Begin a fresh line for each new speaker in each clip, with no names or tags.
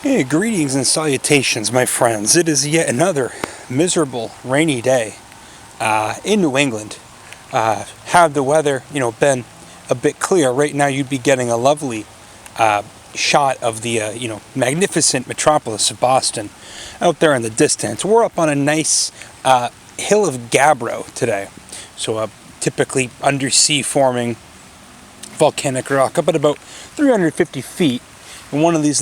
Hey, greetings and salutations, my friends. It is yet another miserable, rainy day in New England. Had the weather, been a bit clear, right now you'd be getting a lovely shot of the, magnificent metropolis of Boston out there in the distance. We're up on a nice hill of gabbro today. So, typically undersea forming volcanic rock up at about 350 feet. And one of these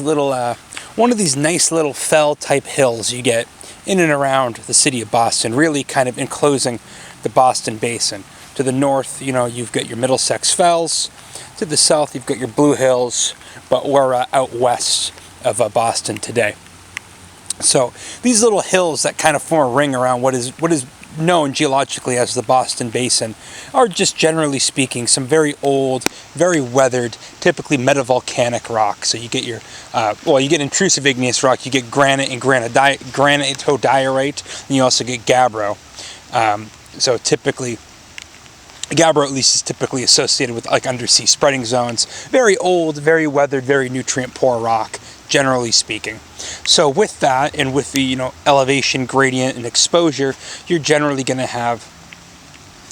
nice little fell type hills you get in and around the city of Boston, really kind of enclosing the Boston Basin. To the north, you've got your Middlesex Fells. To the south, you've got your Blue Hills, but we're out west of Boston today. So these little hills that kind of form a ring around what is known geologically as the Boston Basin are, just generally speaking, some very old, very weathered, typically metavolcanic rock. So you get you get intrusive igneous rock, you get granite and granitodiorite, and you also get gabbro. So typically, gabbro at least is typically associated with like undersea spreading zones. Very old, very weathered, very nutrient poor rock, generally speaking. So with that, and with the elevation gradient and exposure, you're generally going to have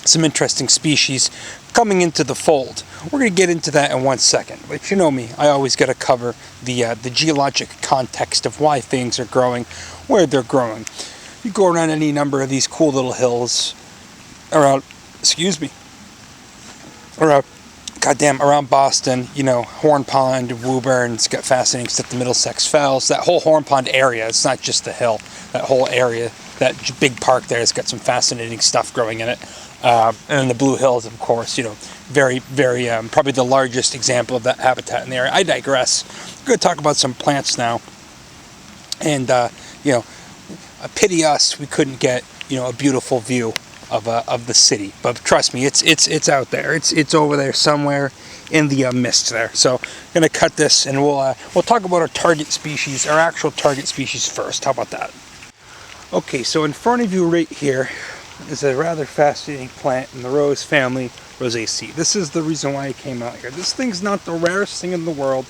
some interesting species coming into the fold. We're going to get into that in 1 second. But you know me, I always got to cover the geologic context of why things are growing, where they're growing. You go around any number of these cool little hills around around Boston, Horn Pond, Woburn, it's got fascinating stuff, the Middlesex Fells, that whole Horn Pond area, it's not just the hill, that whole area, that big park there has got some fascinating stuff growing in it. And the Blue Hills, of course, very, very, probably the largest example of that habitat in the area. I digress. I'm going to talk about some plants now. And, pity us, we couldn't get, a beautiful view of the city, but trust me, it's out there. It's over there somewhere in the mist there. So I'm gonna cut this, and we'll talk about our actual target species first. How about that? Okay, so in front of you right here is a rather fascinating plant in the rose family, Rosaceae. This is the reason why I came out here. This thing's not the rarest thing in the world,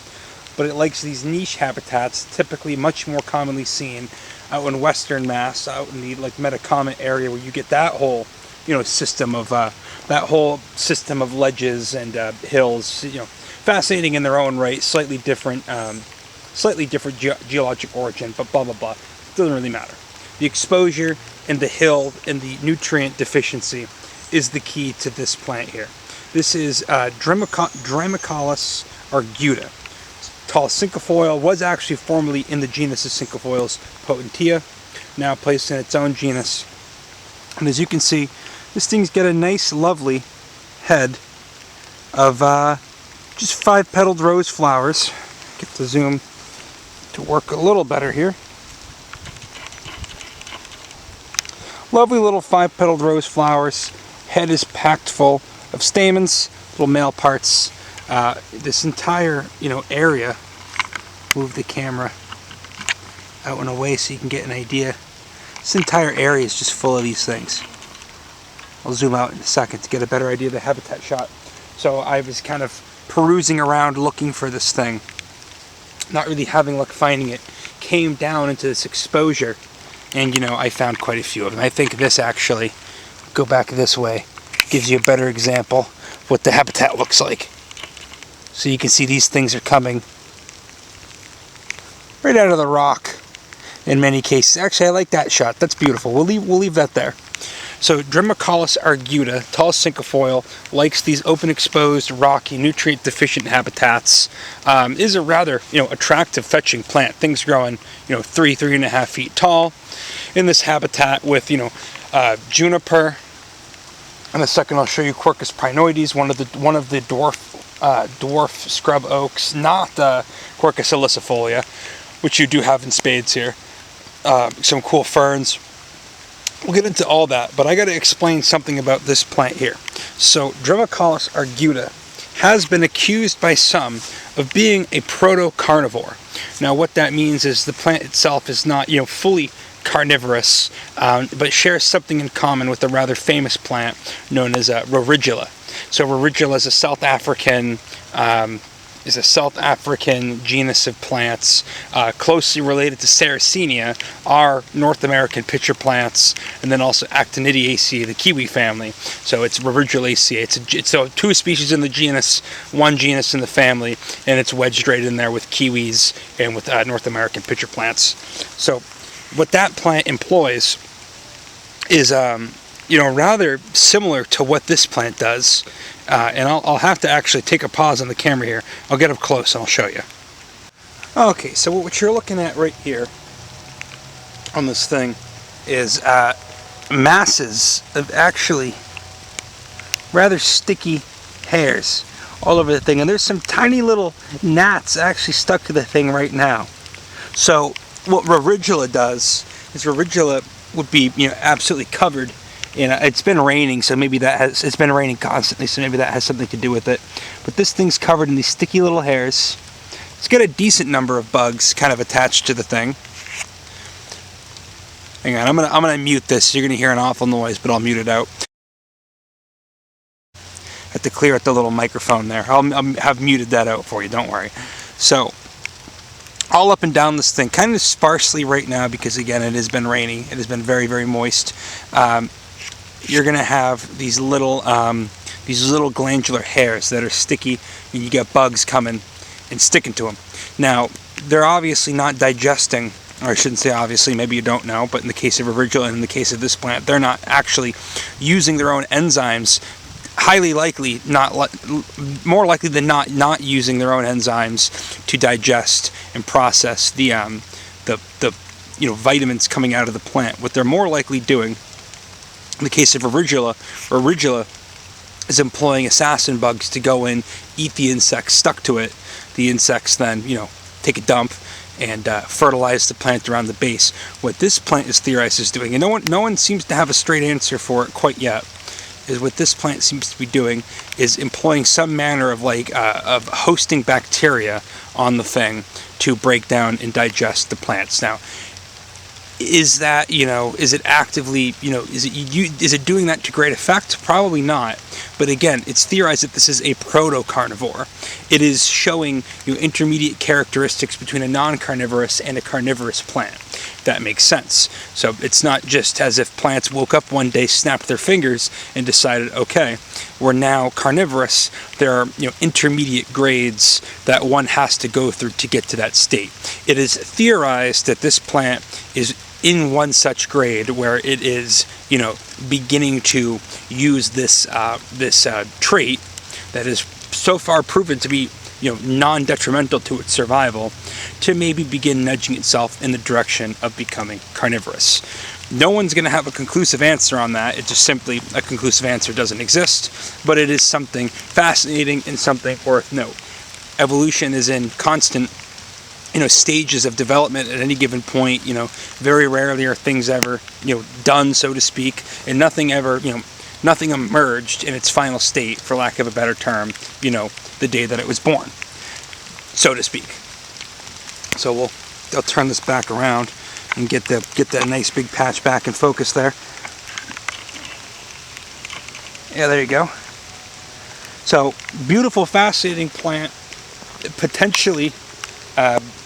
but it likes these niche habitats, typically much more commonly seen out in Western Mass, out in the Metacomet area, where you get that whole, system of ledges and hills. Fascinating in their own right, slightly different geologic origin, but blah blah blah. Doesn't really matter. The exposure and the hill and the nutrient deficiency is the key to this plant here. This is Dramicales arguta. Tall cinquefoil, was actually formerly in the genus of cinquefoils Potentia, now placed in its own genus. And as you can see, this thing's got a nice, lovely head of just 5-petaled rose flowers. Get the zoom to work a little better here. Lovely little 5-petaled rose flowers. Head is packed full of stamens, little male parts. This entire, area, move the camera out and away so you can get an idea. This entire area is just full of these things. I'll zoom out in a second to get a better idea of the habitat shot. So I was kind of perusing around looking for this thing, not really having luck finding it. Came down into this exposure, and I found quite a few of them. I think this actually, go back this way, gives you a better example of what the habitat looks like. So you can see these things are coming right out of the rock in many cases. Actually, I like that shot. That's beautiful. We'll leave that there. So Dramicales arguta, tall cinquefoil, likes these open, exposed, rocky, nutrient-deficient habitats. Is a rather, attractive, fetching plant. Things growing, 3.5 feet tall in this habitat with, juniper. In a second, I'll show you Quercus prinoides, one of the dwarf scrub oaks, not Quercus ilicifolia, which you do have in spades here. Some cool ferns. We'll get into all that, but I got to explain something about this plant here. So Dramicales arguta has been accused by some of being a protocarnivore. Now, what that means is the plant itself is not, fully carnivorous, but shares something in common with a rather famous plant known as Rorigula. So Rorigula is a South African is a South African genus of plants closely related to Sarracenia, are North American pitcher plants, and then also Actinidiaceae, the kiwi family. So it's Rubigulaceae. It's 2 species in the genus, 1 genus in the family, and it's wedged right in there with kiwis and with North American pitcher plants. So what that plant employs is rather similar to what this plant does. And I'll have to actually take a pause on the camera here. I'll get up close and I'll show you. Okay, so what you're looking at right here on this thing is masses of actually rather sticky hairs all over the thing. And there's some tiny little gnats actually stuck to the thing right now. So what Rubigula does is Rubigula would be absolutely covered. It's been raining, so maybe it's been raining constantly, so maybe that has something to do with it. But this thing's covered in these sticky little hairs. It's got a decent number of bugs kind of attached to the thing. Hang on, I'm gonna mute this. You're gonna hear an awful noise, but I'll mute it out. I have to clear out the little microphone there. I'll have muted that out for you, don't worry. So, all up and down this thing, kind of sparsely right now because again it has been rainy. It has been very, very moist. You're gonna have these little glandular hairs that are sticky, and you get bugs coming and sticking to them. Now, they're obviously not digesting, or I shouldn't say obviously, maybe you don't know, but in the case of Rubigula and in the case of this plant, they're not actually using their own enzymes. Highly likely, more likely than not using their own enzymes to digest and process the vitamins coming out of the plant. What they're more likely doing, in the case of Rubigula is employing assassin bugs to go in, eat the insects stuck to it. The insects then, take a dump and fertilize the plant around the base. What this plant is theorized is doing, and no one seems to have a straight answer for it quite yet, is what this plant seems to be doing is employing some manner of of hosting bacteria on the thing to break down and digest the plants. Now, is that, is it actively, is it doing that to great effect? Probably not. But again, it's theorized that this is a protocarnivore. It is showing intermediate characteristics between a non-carnivorous and a carnivorous plant. That makes sense. So it's not just as if plants woke up one day, snapped their fingers, and decided, okay, we're now carnivorous. There are intermediate grades that one has to go through to get to that state. It is theorized that this plant is in one such grade where it is, beginning to use this trait that is so far proven to be, non-detrimental to its survival, to maybe begin nudging itself in the direction of becoming carnivorous. No one's going to have a conclusive answer on that. It's just simply a conclusive answer doesn't exist, but it is something fascinating and something worth note. Evolution is in constant stages of development at any given point. Very rarely are things ever, done, so to speak, and nothing ever, nothing emerged in its final state, for lack of a better term, the day that it was born, so to speak. So I'll turn this back around and get that nice big patch back in focus there. Yeah, there you go. So, beautiful, fascinating plant, potentially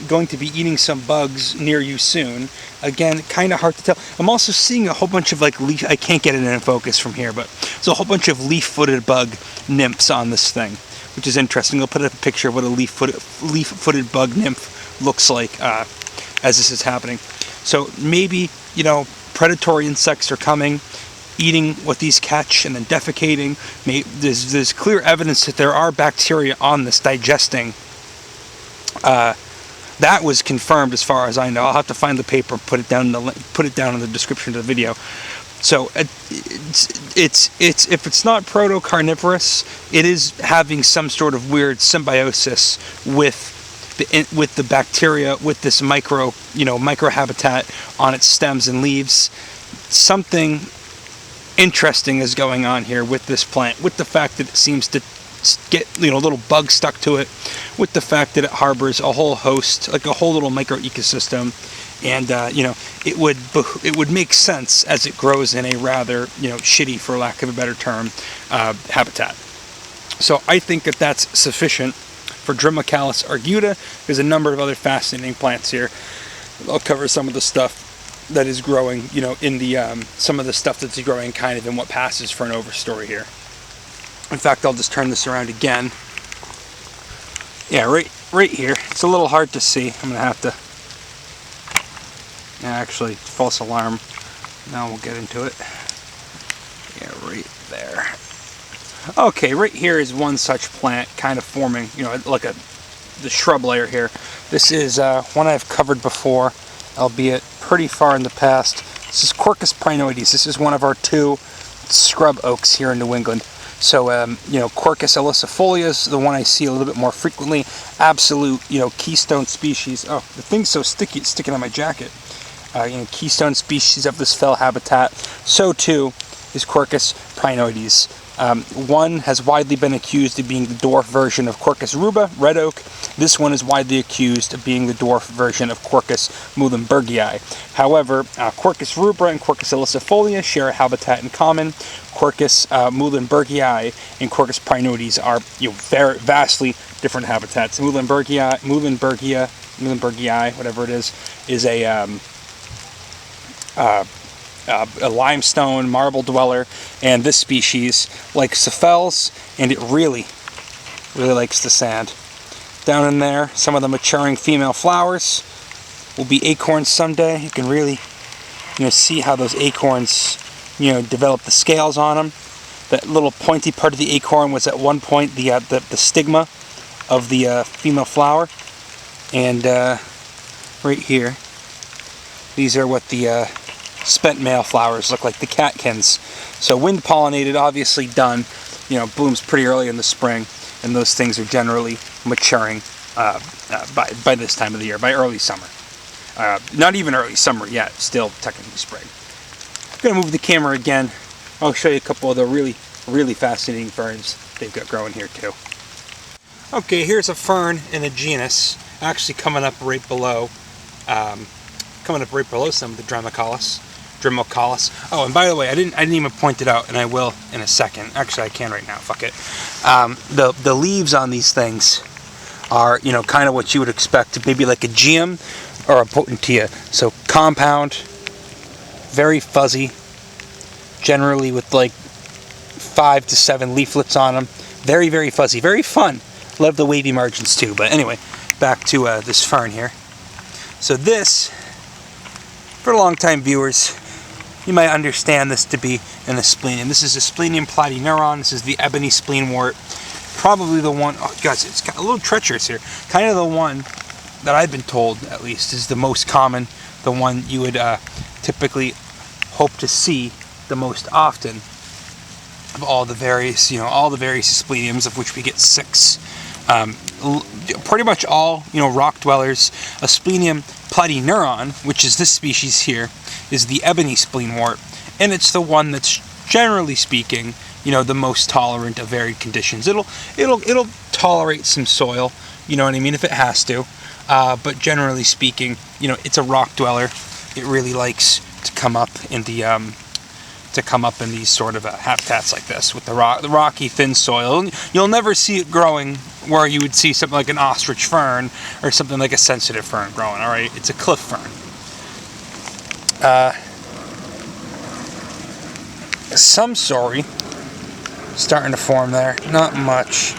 going to be eating some bugs near you soon. Again, kind of hard to tell. I'm also seeing a whole bunch of leaf, I can't get it in focus from here, but there's a whole bunch of leaf-footed bug nymphs on this thing, which is interesting. I'll put up a picture of what a leaf-footed bug nymph looks like as this is happening. So maybe, predatory insects are coming, eating what these catch, and then defecating. There's clear evidence that there are bacteria on this digesting. That was confirmed as far as I know. I'll have to find the paper and put it down in the description of the video. So it's if it's not protocarnivorous, it is having some sort of weird symbiosis with the bacteria, with this microhabitat on its stems and leaves. Something interesting is going on here with this plant, with the fact that it seems to get little bugs stuck to it, with the fact that it harbors a whole host, like a whole little micro ecosystem, and it would make sense as it grows in a rather shitty, for lack of a better term, habitat. So I think that that's sufficient for Drimocallis arguta. There's a number of other fascinating plants here. I'll cover some of the stuff that is growing, you know, in the some of the stuff that's growing kind of in what passes for an overstory here. In fact, I'll just turn this around again. Yeah, right here. It's a little hard to see. I'm gonna have to. Yeah, actually, false alarm. Now we'll get into it. Yeah, right there. Okay, right here is one such plant, kind of forming, you know, like the shrub layer here. This is one I've covered before, albeit pretty far in the past. This is Quercus prinoides. This is one of our 2 scrub oaks here in New England. So, you know, Quercus ilicifolia is the one I see a little bit more frequently. Absolute, you know, keystone species. Oh, the thing's so sticky, it's sticking on my jacket. You know, keystone species of this fell habitat. So too is Quercus prinoides. One has widely been accused of being the dwarf version of Quercus ruba, red oak. This one is widely accused of being the dwarf version of Quercus muhlenbergii. However, Quercus ruba and Quercus ilicifolia share a habitat in common. Quercus muhlenbergii and Quercus prinoides are, you know, very vastly different habitats. Muhlenbergii, whatever it is a limestone marble dweller, and this species likes the fells, and it really likes the sand. Down in there, some of the maturing female flowers will be acorns someday. You can really, you know, see how those acorns, you know, develop the scales on them. That little pointy part of the acorn was at one point the stigma of the female flower, and right here, these are what the spent male flowers look like, the catkins. So wind pollinated, obviously done, you know, blooms pretty early in the spring, and those things are generally maturing by this time of the year, by early summer. Not even early summer yet, still technically spring. I'm going to move the camera again. I'll show you a couple of the really fascinating ferns they've got growing here too. Okay, here's a fern in a genus, actually coming up right below some of the Drimocallis. Oh, and by the way, I didn't even point it out, and I will in a second. Actually, I can right now. Fuck it. The leaves on these things are, you know, kind of what you would expect, maybe like a geum or a potentilla. So compound, very fuzzy, generally with like 5 to 7 leaflets on them. Very fuzzy, very fun. Love the wavy margins too. But anyway, back to this fern here. So this, for long-time viewers, you might understand this to be an asplenium. This is Asplenium platyneuron. This is the ebony spleenwort. Probably the one, oh guys, it's got a little treacherous here. Kind of the one that I've been told, at least, is the most common, the one you would typically hope to see the most often of all the various, you know, all the various aspleniums, of which we get 6. Pretty much all, you know, rock dwellers. Asplenium platyneuron, which is this species here, is the ebony spleenwort, and it's the one that's, generally speaking, you know, the most tolerant of varied conditions. It'll tolerate some soil, you know what I mean, if it has to, but generally speaking, you know, it's a rock dweller. It really likes to come up in the these sort of habitats like this with the rocky, thin soil. You'll never see it growing where you would see something like an ostrich fern or something like a sensitive fern growing. All right, it's a cliff fern. Some sorry starting to form there. Not much.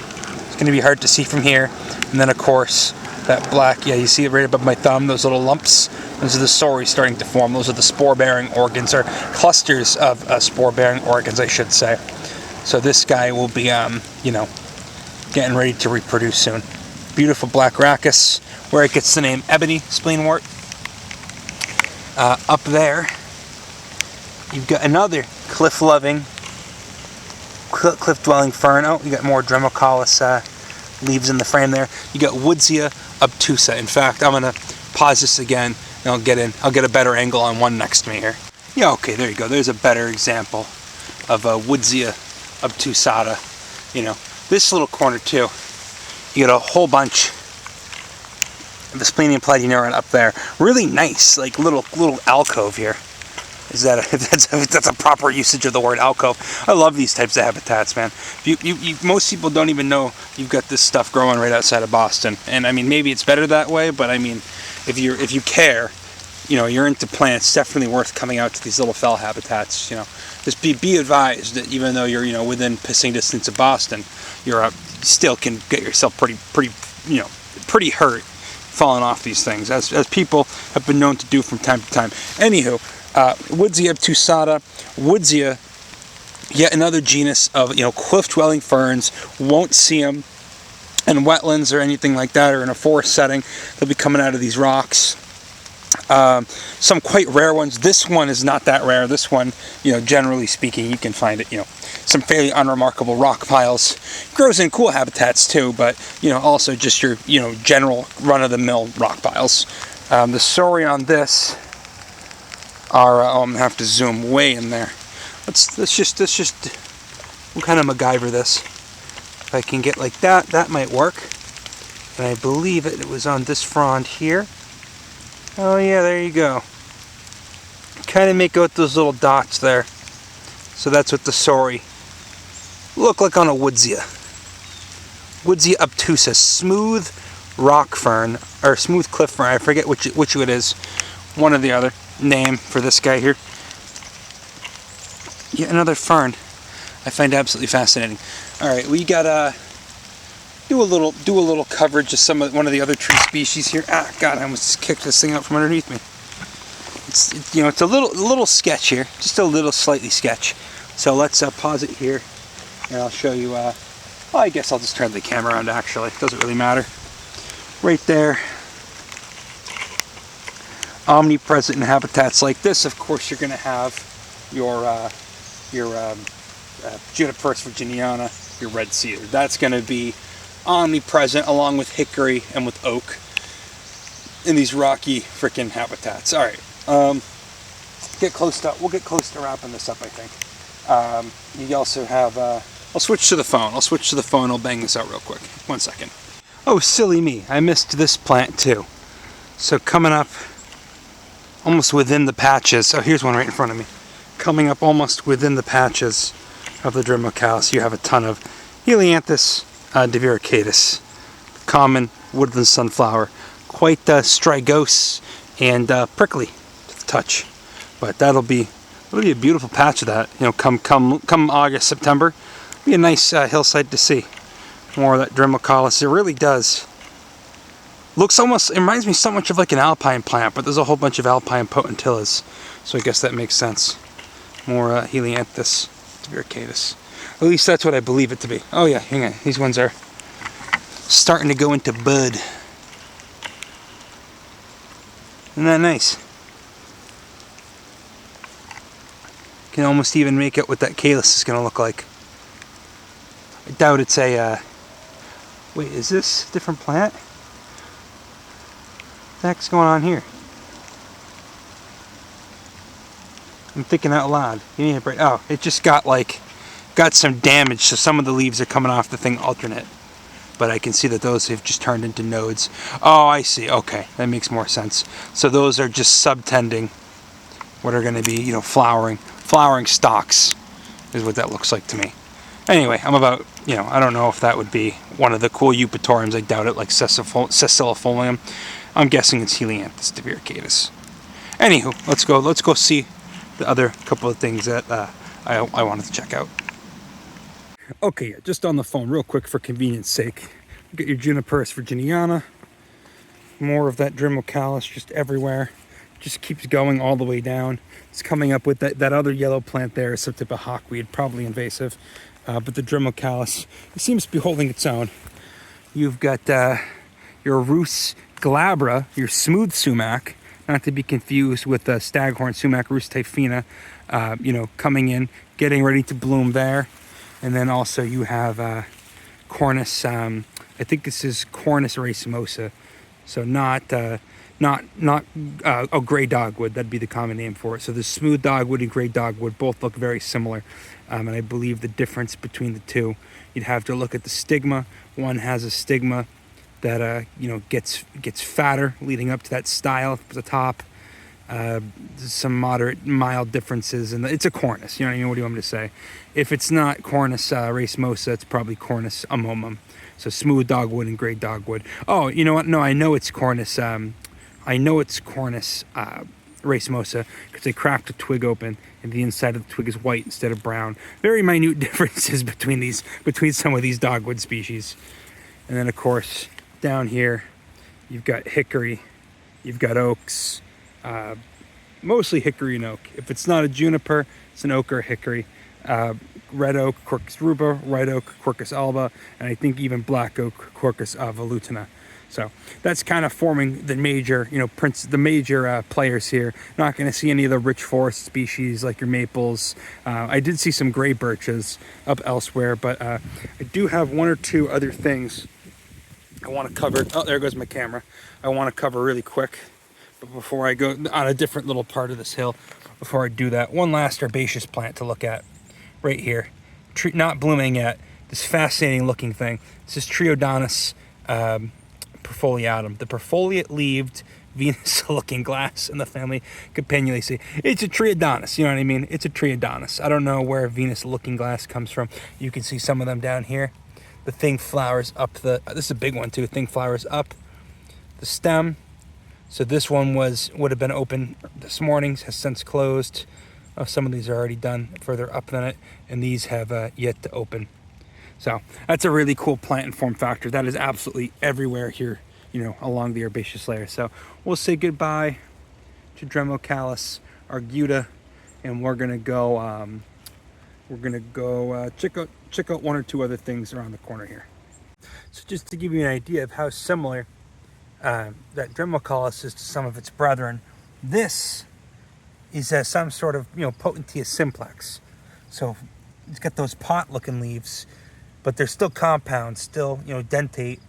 It's going to be hard to see from here. And then, of course, that black, yeah, you see it right above my thumb, those little lumps. Those are the sori starting to form. Those are the spore-bearing organs, or clusters of spore-bearing organs, I should say. So this guy will be, you know, getting ready to reproduce soon. Beautiful black rachis, where it gets the name ebony spleenwort. Up there, you've got another cliff-loving, cliff-dwelling fern. Oh, you got more Drimocallis leaves in the frame there. You got Woodsia obtusa. In fact, I'm gonna pause this again, and I'll get a better angle on one next to me here. Yeah, okay, there you go. There's a better example of a Woodsia obtusata. You know, this little corner too. You got a whole bunch of the Asplenium platyneuron up there. Really nice, like little alcove here. Is that that's a proper usage of the word alcove? I love these types of habitats, man. Most people don't even know you've got this stuff growing right outside of Boston, and I mean maybe it's better that way, but I mean if you care, you know, you're into plants, it's definitely worth coming out to these little fell habitats. You know, just be advised that even though you're, you know, within pissing distance of Boston, you still can get yourself pretty hurt falling off these things, as people have been known to do from time to time. Anywho, Woodsia obtusata, Woodsia, yet another genus of, you know, cliff-dwelling ferns. Won't see them in wetlands or anything like that, or in a forest setting. They'll be coming out of these rocks. Some quite rare ones. This one is not that rare. This one, you know, generally speaking, you can find it, you know, some fairly unremarkable rock piles. Grows in cool habitats too, but, you know, also just your, you know, general run-of-the-mill rock piles. The sorry on this are, I'm gonna have to zoom way in there. Let's just we'll kind of MacGyver this. If I can get like that, that might work. And I believe it was on this frond here. Oh yeah, there you go. Kind of make out those little dots there. So that's what the sorry look like on a Woodsia. Woodsia obtusa, smooth rock fern, or smooth cliff fern. I forget which it is. One or the other name for this guy here. Yet another fern. I find absolutely fascinating. All right, we gotta do a little coverage of one of the other tree species here. Ah, God, I almost kicked this thing out from underneath me. It's you know, it's a little sketch here, just a little slightly sketch. So let's pause it here, and I'll show you. Well, I guess I'll just turn the camera around. Actually, it doesn't really matter. Right there. Omnipresent in habitats like this, of course, you're going to have your Juniperus virginiana, your red cedar. That's going to be omnipresent along with hickory and with oak in these rocky freaking habitats. All right, we'll get close to wrapping this up, I think. You also have, I'll switch to the phone. I'll bang this out real quick. 1 second. Oh, silly me. I missed this plant too. So coming up almost within the patches. Oh, here's one right in front of me. Coming up almost within the patches of the Dromocalis, you have a ton of Helianthus diviricatus, common woodland sunflower. Quite strigose and prickly to the touch. But it'll be a beautiful patch of that. You know, come August, September, be a nice hillside to see. More of that Dromocalis. It really does. It reminds me so much of like an alpine plant, but there's a whole bunch of alpine potentillas, so I guess that makes sense. More Helianthus diviricatus. At least that's what I believe it to be. Oh yeah, hang on. These ones are starting to go into bud. Isn't that nice? Can almost even make out what that calyx is going to look like. I doubt it's a... Wait, is this a different plant? What the heck's going on here? I'm thinking out loud. Oh, it just got some damage, so some of the leaves are coming off the thing alternate. But I can see that those have just turned into nodes. Oh, I see. Okay, that makes more sense. So those are just subtending what are going to be, you know, flowering stalks is what that looks like to me. Anyway, I'm about, you know, I don't know if that would be one of the cool eupatoriums. I doubt it, like Sessilifolium. I'm guessing it's Helianthus diviricatus. Anywho, let's go see the other couple of things that I wanted to check out. Okay, yeah, just on the phone real quick for convenience sake. You get your Juniperus virginiana. More of that Dromocalis just everywhere. Just keeps going all the way down. It's coming up with that other yellow plant there, some type of hawkweed, probably invasive. But the Dromocalis, it seems to be holding its own. You've got your Rus glabra, your smooth sumac, not to be confused with the staghorn sumac Rus typhina, you know, coming in, getting ready to bloom there. And then also you have Cornus, I think this is Cornus racemosa, so not gray dogwood, that'd be the common name for it. So the smooth dogwood and gray dogwood both look very similar, and I believe the difference between the two, you'd have to look at the stigma. One has a stigma that you know, gets fatter leading up to that style at the top, some moderate, mild differences, and it's a Cornus. You know what I mean? What do you want me to say? If it's not Cornus racemosa, it's probably Cornus amomum. So smooth dogwood and gray dogwood. Oh, you know what? No, I know it's Cornus. I know it's Cornus racemosa because they cracked a twig open and the inside of the twig is white instead of brown. Very minute differences between some of these dogwood species. And then of course down here you've got hickory, you've got oaks, mostly hickory and oak. If it's not a juniper, it's an oak or a hickory. Red oak, Quercus ruber, white oak, Quercus alba, and I think even black oak, Quercus velutina. So that's kind of forming the major, players here. Not going to see any of the rich forest species like your maples. I did see some gray birches up elsewhere, but I do have one or two other things I want to cover. Oh, there goes my camera. I want to cover really quick. But before I go on a different little part of this hill, before I do that, one last herbaceous plant to look at right here. Tree, not blooming yet. This fascinating looking thing. This is Triodonis perfoliatum, the perfoliate-leaved Venus looking glass in the family Campanulaceae. It's a Triodonis, you know what I mean? It's a Triodonis. I don't know where Venus looking glass comes from. You can see some of them down here. The thing flowers up this is a big one too. The thing flowers up the stem. So this one would have been open this morning, has since closed. Oh, some of these are already done further up than it, and these have yet to open. So that's a really cool plant and form factor. That is absolutely everywhere here, along the herbaceous layer. So we'll say goodbye to Dremocallis arguta, and we're gonna go check out one or two other things around the corner here. So just to give you an idea of how similar that Dremocallis is to some of its brethren, this is some sort of Potentia simplex. So it's got those pot-looking leaves, but they're still compound, still dentate,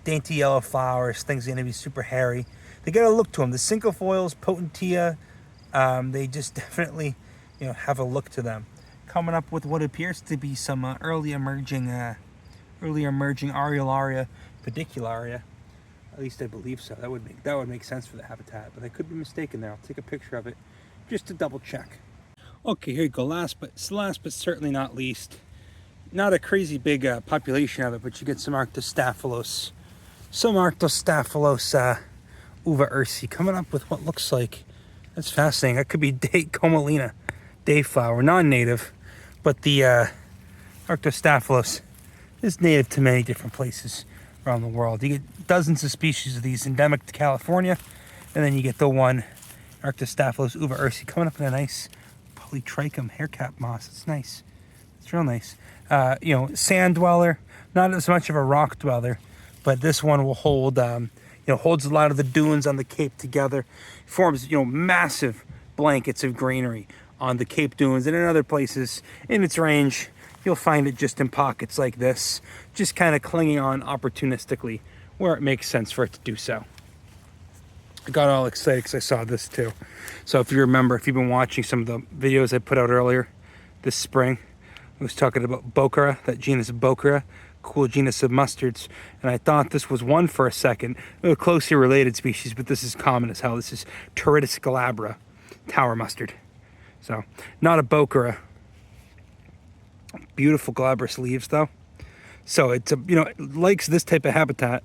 dainty yellow flowers. Things are going to be super hairy. They got to look to them. The cinquefoils, Potentia, they just definitely have a look to them. Coming up with what appears to be some early emerging Areolaria pedicularia. At least I believe so. That would make sense for the habitat, but I could be mistaken there. I'll take a picture of it just to double check. Okay, here you go. Last but certainly not least. Not a crazy big population of it, but you get some Arctostaphylos. Uva ursi coming up with what looks like, that's fascinating. That could be Comelina, dayflower, non-native, but the Arctostaphylos is native to many different places around the world. You get dozens of species of these endemic to California, and then you get the one Arctostaphylos uva ursi coming up in a nice polytrichum haircap moss. It's nice. It's real nice. Sand dweller, not as much of a rock dweller, but this one will hold, holds a lot of the dunes on the Cape together, forms, massive blankets of greenery on the Cape dunes and in other places in its range. You'll find it just in pockets like this, just kind of clinging on opportunistically where it makes sense for it to do so. I got all excited because I saw this too. So if you remember, if you've been watching some of the videos I put out earlier this spring, I was talking about Bochara, that genus Bochara, cool genus of mustards, and I thought this was one for a second. A closely related species, but this is common as hell. This is Turritis glabra, tower mustard. So not a Bochara. Beautiful glabrous leaves though. So it's it likes this type of habitat.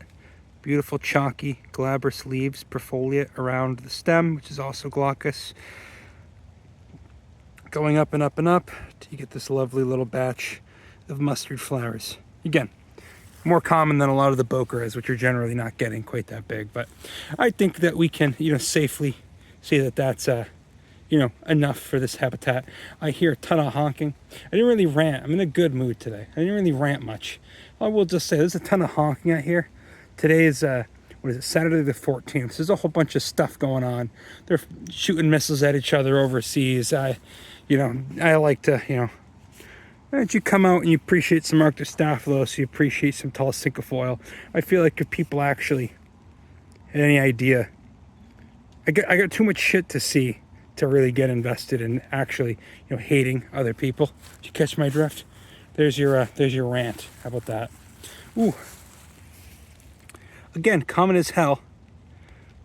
Beautiful chalky glabrous leaves, perfoliate around the stem, which is also glaucous. Going up and up and up till you get this lovely little batch of mustard flowers. Again, more common than a lot of the Bocharas, which are generally not getting quite that big. But I think that we can, safely say that that's enough for this habitat. I hear a ton of honking. I didn't really rant. I'm in a good mood today. I didn't really rant much. I will just say there's a ton of honking out here. Today is Saturday the 14th. There's a whole bunch of stuff going on. They're shooting missiles at each other overseas. I like to, that you come out and you appreciate some Arctostaphylos, you appreciate some tall cinquefoil. I feel like if people actually had any idea, I got too much shit to see to really get invested in actually, hating other people. Did you catch my drift? There's your rant. How about that? Ooh. Again, common as hell,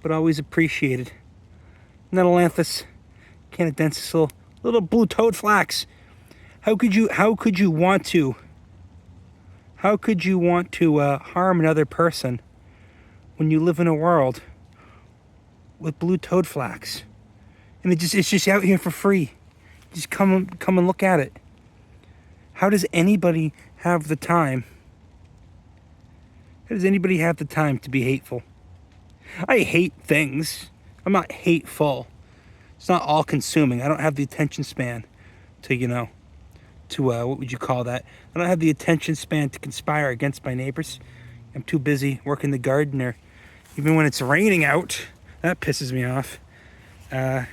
but always appreciated. Netalanthus canadensis, little blue toad flax. How could you want to harm another person when you live in a world with blue toad flax? And it's just out here for free. Just come and look at it. How does anybody have the time? How does anybody have the time to be hateful? I hate things. I'm not hateful. It's not all consuming. I don't have the attention span to, what would you call that? I don't have the attention span to conspire against my neighbors. I'm too busy working the garden, or even when it's raining out. That pisses me off. I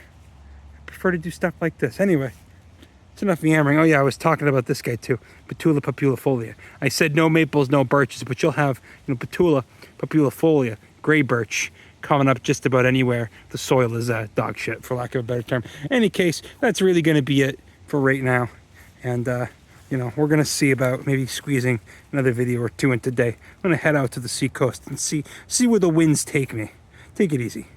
prefer to do stuff like this. Anyway, it's enough yammering. Oh yeah, I was talking about this guy too. Betula papulifolia. I said no maples, no birches, but you'll have, Betula papulifolia, gray birch, coming up just about anywhere the soil is dog shit, for lack of a better term. In any case, that's really going to be it for right now. And, we're going to see about maybe squeezing another video or two in today. I'm going to head out to the seacoast and see where the winds take me. Take it easy.